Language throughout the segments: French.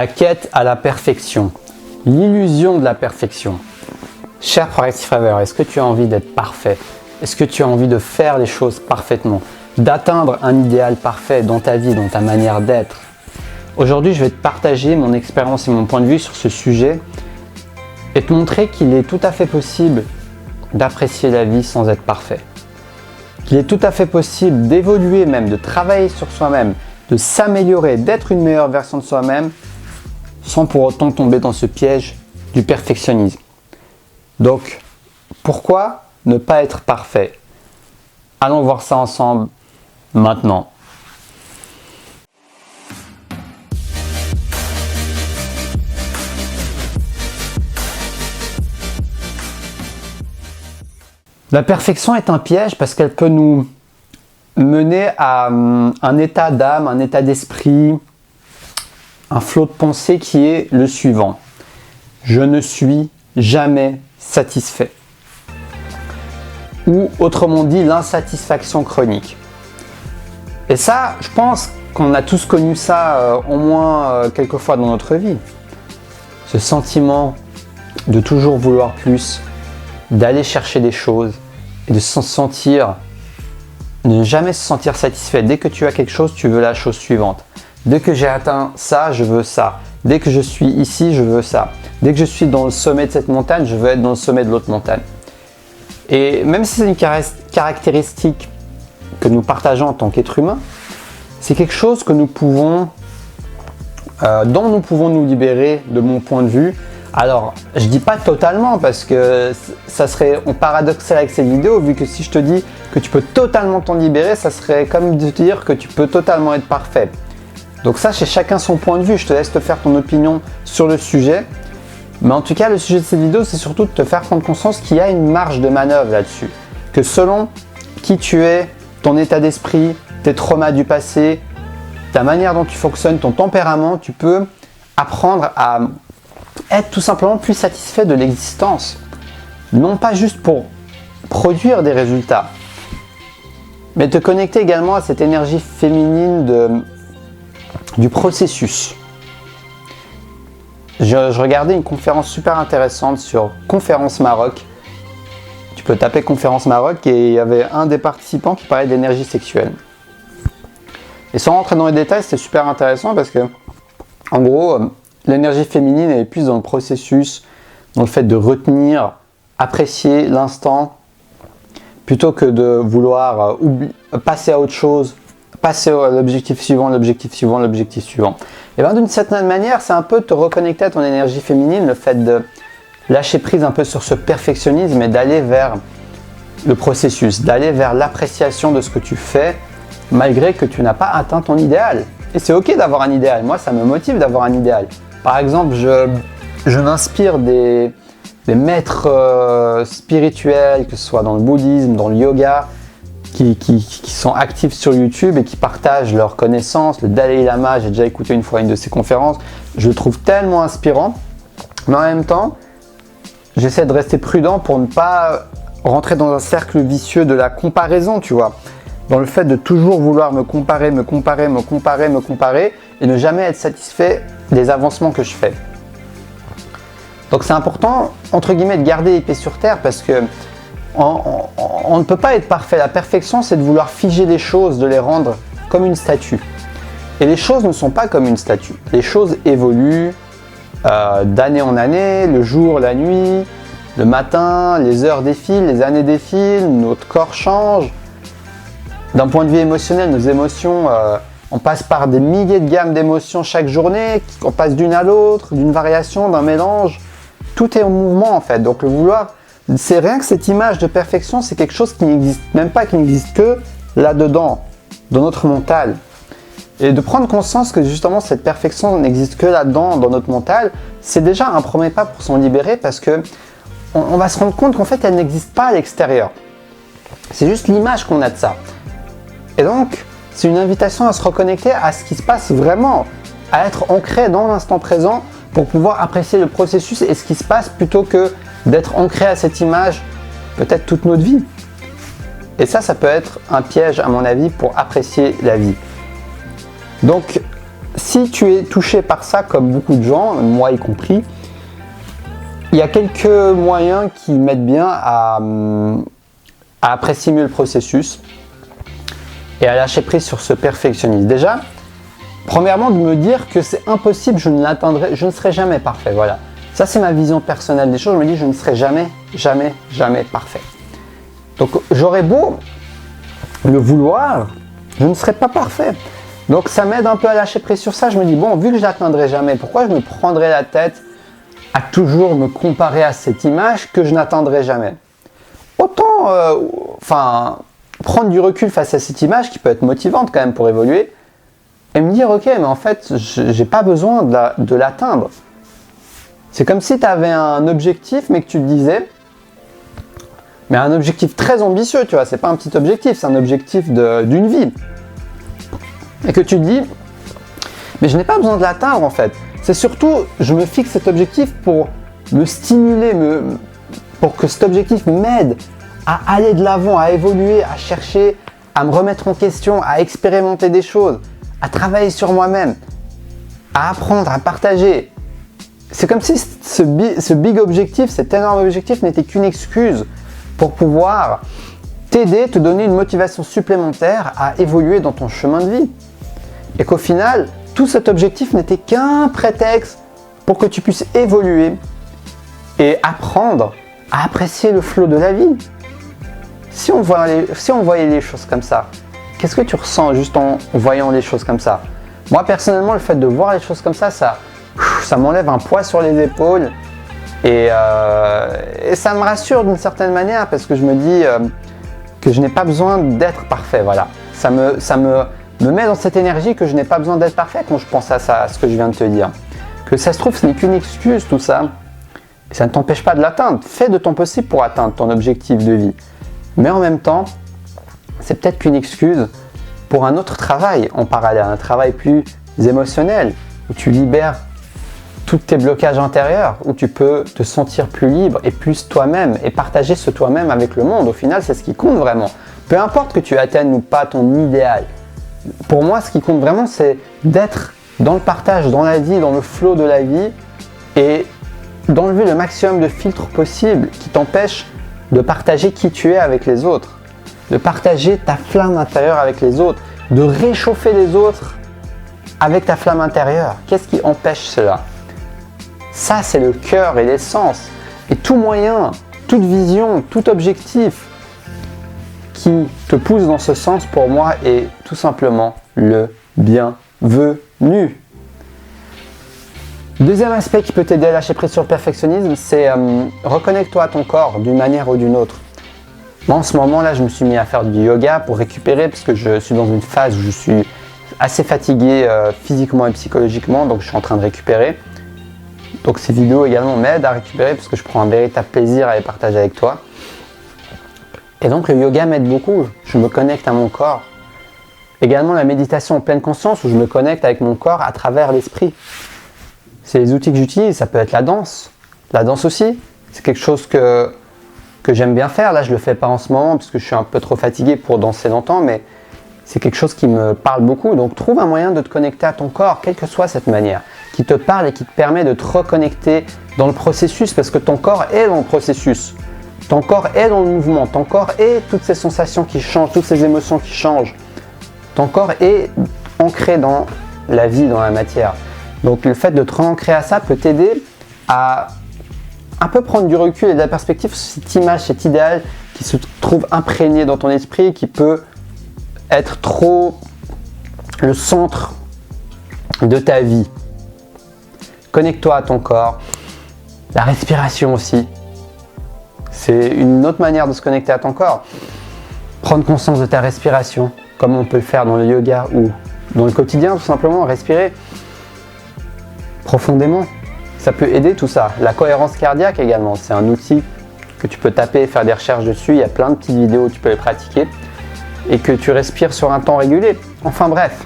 La quête à la perfection, l'illusion de la perfection. Cher Progressive, est-ce que tu as envie d'être parfait? Est-ce que tu as envie de faire les choses parfaitement? D'atteindre un idéal parfait dans ta vie, dans ta manière d'être? Aujourd'hui, je vais te partager mon expérience et mon point de vue sur ce sujet et te montrer qu'il est tout à fait possible d'apprécier la vie sans être parfait. Qu'il est tout à fait possible d'évoluer même, de travailler sur soi-même, de s'améliorer, d'être une meilleure version de soi-même sans pour autant tomber dans ce piège du perfectionnisme. Donc, pourquoi ne pas être parfait? Allons voir ça ensemble maintenant. La perfection est un piège parce qu'elle peut nous mener à un état d'âme, un état d'esprit, un flot de pensée qui est le suivant. Je ne suis jamais satisfait. Ou autrement dit, l'insatisfaction chronique. Et ça, je pense qu'on a tous connu ça au moins quelques fois dans notre vie. Ce sentiment de toujours vouloir plus, d'aller chercher des choses et de ne jamais se sentir satisfait. Dès que tu as quelque chose, tu veux la chose suivante. Dès que j'ai atteint ça, je veux ça. Dès que je suis ici, je veux ça. Dès que je suis dans le sommet de cette montagne, je veux être dans le sommet de l'autre montagne. Et même si c'est une caractéristique que nous partageons en tant qu'être humain, c'est quelque chose que nous pouvons, dont nous pouvons nous libérer de mon point de vue. Alors, je dis pas totalement parce que ça serait paradoxal avec cette vidéo, vu que si je te dis que tu peux totalement t'en libérer, ça serait comme de te dire que tu peux totalement être parfait. Donc ça, c'est chacun son point de vue, je te laisse te faire ton opinion sur le sujet. Mais en tout cas, le sujet de cette vidéo, c'est surtout de te faire prendre conscience qu'il y a une marge de manœuvre là-dessus. Que selon qui tu es, ton état d'esprit, tes traumas du passé, ta manière dont tu fonctionnes, ton tempérament, tu peux apprendre à être tout simplement plus satisfait de l'existence. Non pas juste pour produire des résultats, mais te connecter également à cette énergie féminine du processus. Je regardais une conférence super intéressante sur Conférence Maroc. Tu peux taper Conférence Maroc et il y avait un des participants qui parlait d'énergie sexuelle. Et sans rentrer dans les détails, c'était super intéressant parce que, en gros, l'énergie féminine est plus dans le processus, dans le fait de retenir, apprécier l'instant, plutôt que de vouloir passer à autre chose, passer à l'objectif suivant, l'objectif suivant, l'objectif suivant. Et bien d'une certaine manière, c'est un peu te reconnecter à ton énergie féminine, le fait de lâcher prise un peu sur ce perfectionnisme et d'aller vers le processus, d'aller vers l'appréciation de ce que tu fais, malgré que tu n'as pas atteint ton idéal. Et c'est ok d'avoir un idéal, moi ça me motive d'avoir un idéal. Par exemple, je m'inspire des maîtres spirituels, que ce soit dans le bouddhisme, dans le yoga, qui sont actifs sur YouTube et qui partagent leurs connaissances. Le Dalai Lama, j'ai déjà écouté une fois une de ses conférences, je le trouve tellement inspirant, mais en même temps, j'essaie de rester prudent pour ne pas rentrer dans un cercle vicieux de la comparaison, tu vois. Dans le fait de toujours vouloir me comparer et ne jamais être satisfait des avancements que je fais. Donc c'est important, entre guillemets, de garder les pieds sur terre parce que on ne peut pas être parfait. La perfection, c'est de vouloir figer les choses, de les rendre comme une statue. Et les choses ne sont pas comme une statue. Les choses évoluent d'année en année, le jour, la nuit, le matin, les heures défilent, les années défilent, notre corps change. D'un point de vue émotionnel, nos émotions, on passe par des milliers de gammes d'émotions chaque journée, on passe d'une à l'autre, d'une variation, d'un mélange. Tout est en mouvement en fait. Donc le vouloir, c'est rien que cette image de perfection, c'est quelque chose qui n'existe même pas, qui n'existe que là-dedans, dans notre mental. Et de prendre conscience que justement cette perfection n'existe que là-dedans, dans notre mental, c'est déjà un premier pas pour s'en libérer parce que on va se rendre compte qu'en fait elle n'existe pas à l'extérieur. C'est juste l'image qu'on a de ça. Et donc, c'est une invitation à se reconnecter à ce qui se passe vraiment, à être ancré dans l'instant présent pour pouvoir apprécier le processus et ce qui se passe plutôt que d'être ancré à cette image peut-être toute notre vie. Et ça peut être un piège à mon avis pour apprécier la vie. Donc, si tu es touché par ça, comme beaucoup de gens, moi y compris, il y a quelques moyens qui m'aident bien à apprécier mieux le processus et à lâcher prise sur ce perfectionnisme. Déjà, premièrement, de me dire que c'est impossible, je ne serai jamais parfait. Voilà. Ça, c'est ma vision personnelle des choses. Je me dis, je ne serai jamais parfait. Donc, j'aurais beau le vouloir, je ne serai pas parfait. Donc, ça m'aide un peu à lâcher prise sur ça. Je me dis, bon, vu que je n'atteindrai jamais, pourquoi je me prendrai la tête à toujours me comparer à cette image que je n'atteindrai jamais? Autant, prendre du recul face à cette image qui peut être motivante quand même pour évoluer et me dire, ok, mais en fait, j'ai pas besoin de l'atteindre. C'est comme si tu avais un objectif, mais que tu te disais, mais un objectif très ambitieux, tu vois, c'est pas un petit objectif, c'est un objectif d'une vie. Et que tu te dis, mais je n'ai pas besoin de l'atteindre en fait. C'est surtout, je me fixe cet objectif pour me stimuler, pour que cet objectif m'aide à aller de l'avant, à évoluer, à chercher, à me remettre en question, à expérimenter des choses, à travailler sur moi-même, à apprendre, à partager. C'est comme si ce big objectif, cet énorme objectif n'était qu'une excuse pour pouvoir t'aider, te donner une motivation supplémentaire à évoluer dans ton chemin de vie. Et qu'au final, tout cet objectif n'était qu'un prétexte pour que tu puisses évoluer et apprendre à apprécier le flot de la vie. Si on voyait les choses comme ça, qu'est-ce que tu ressens juste en voyant les choses comme ça? Moi personnellement, le fait de voir les choses comme ça m'enlève un poids sur les épaules et ça me rassure d'une certaine manière parce que je me dis que je n'ai pas besoin d'être parfait. Voilà. Ça me met dans cette énergie que je n'ai pas besoin d'être parfait quand je pense à ça, à ce que je viens de te dire. Que ça se trouve, ce n'est qu'une excuse tout ça. Et ça ne t'empêche pas de l'atteindre. Fais de ton possible pour atteindre ton objectif de vie. Mais en même temps, c'est peut-être qu'une excuse pour un autre travail en parallèle, un travail plus émotionnel, où tu libères tous tes blocages intérieurs, où tu peux te sentir plus libre et plus toi-même et partager ce toi-même avec le monde. Au final, c'est ce qui compte vraiment. Peu importe que tu atteignes ou pas ton idéal. Pour moi, ce qui compte vraiment, c'est d'être dans le partage, dans la vie, dans le flow de la vie et d'enlever le maximum de filtres possibles qui t'empêchent de partager qui tu es avec les autres, de partager ta flamme intérieure avec les autres, de réchauffer les autres avec ta flamme intérieure. Qu'est-ce qui empêche cela? Ça, c'est le cœur et l'essence. Et tout moyen, toute vision, tout objectif qui te pousse dans ce sens, pour moi, est tout simplement le bienvenu. Deuxième aspect qui peut t'aider à lâcher prise sur le perfectionnisme, c'est reconnecte-toi à ton corps d'une manière ou d'une autre. Moi, en ce moment-là, je me suis mis à faire du yoga pour récupérer parce que je suis dans une phase où je suis assez fatigué physiquement et psychologiquement, donc je suis en train de récupérer. Donc ces vidéos également m'aident à récupérer parce que je prends un véritable plaisir à les partager avec toi. Et donc le yoga m'aide beaucoup, je me connecte à mon corps. Également la méditation en pleine conscience où je me connecte avec mon corps à travers l'esprit. C'est les outils que j'utilise, ça peut être la danse. La danse aussi, c'est quelque chose que j'aime bien faire. Là je le fais pas en ce moment parce que je suis un peu trop fatigué pour danser longtemps, mais c'est quelque chose qui me parle beaucoup. Donc trouve un moyen de te connecter à ton corps, quelle que soit cette manière, qui te parle et qui te permet de te reconnecter dans le processus parce que ton corps est dans le processus. Ton corps est dans le mouvement, ton corps est toutes ces sensations qui changent, toutes ces émotions qui changent. Ton corps est ancré dans la vie, dans la matière. Donc le fait de te réancrer à ça peut t'aider à un peu prendre du recul et de la perspective sur cette image, cet idéal qui se trouve imprégné dans ton esprit et qui peut être trop le centre de ta vie. Connecte-toi à ton corps, la respiration aussi. C'est une autre manière de se connecter à ton corps. Prendre conscience de ta respiration, comme on peut le faire dans le yoga ou dans le quotidien, tout simplement, respirer profondément. Ça peut aider tout ça. La cohérence cardiaque également, c'est un outil que tu peux taper et faire des recherches dessus. Il y a plein de petites vidéos où tu peux les pratiquer et que tu respires sur un temps régulier. Enfin bref,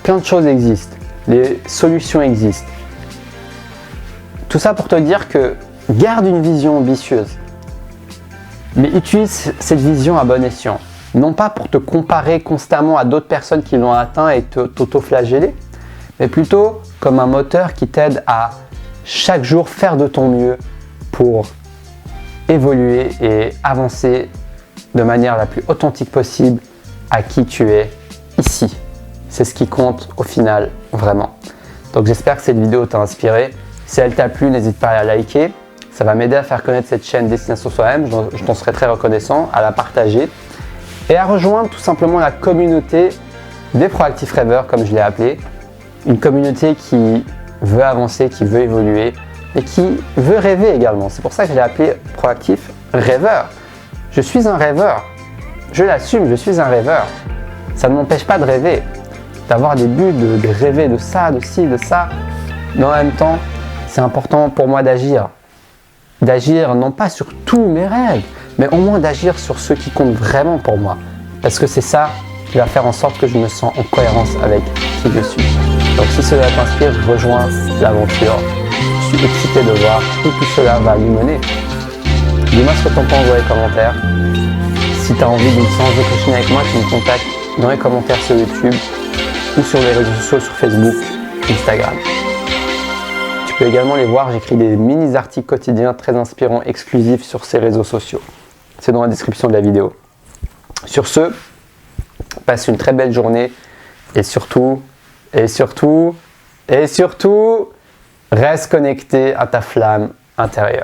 plein de choses existent. Les solutions existent. Tout ça pour te dire que garde une vision ambitieuse, mais utilise cette vision à bon escient. Non pas pour te comparer constamment à d'autres personnes qui l'ont atteint et t'auto-flageller, mais plutôt comme un moteur qui t'aide à chaque jour faire de ton mieux pour évoluer et avancer de manière la plus authentique possible à qui tu es ici. C'est ce qui compte au final, vraiment. Donc j'espère que cette vidéo t'a inspiré. Si elle t'a plu, n'hésite pas à la liker. Ça va m'aider à faire connaître cette chaîne Destination Soi-même. Je t'en serai très reconnaissant, à la partager et à rejoindre tout simplement la communauté des proactifs rêveurs, comme je l'ai appelé. Une communauté qui veut avancer, qui veut évoluer et qui veut rêver également. C'est pour ça que je l'ai appelé proactif rêveur. Je suis un rêveur. Je l'assume, je suis un rêveur. Ça ne m'empêche pas de rêver, d'avoir des buts, de rêver de ça, de ci, de ça. Mais en même temps, c'est important pour moi d'agir. D'agir non pas sur tous mes rêves, mais au moins d'agir sur ceux qui comptent vraiment pour moi. Parce que c'est ça qui va faire en sorte que je me sens en cohérence avec qui je suis. Donc si cela t'inspire, rejoins l'aventure. Je suis excité de voir où tout cela va nous mener. Dis-moi ce que tu en penses dans les commentaires. Si tu as envie d'une séance de coaching avec moi, tu me contactes dans les commentaires sur YouTube ou sur les réseaux sociaux, sur Facebook, Instagram. Tu peux également les voir, j'écris des mini-articles quotidiens très inspirants, exclusifs sur ces réseaux sociaux. C'est dans la description de la vidéo. Sur ce, passe une très belle journée et surtout, reste connecté à ta flamme intérieure.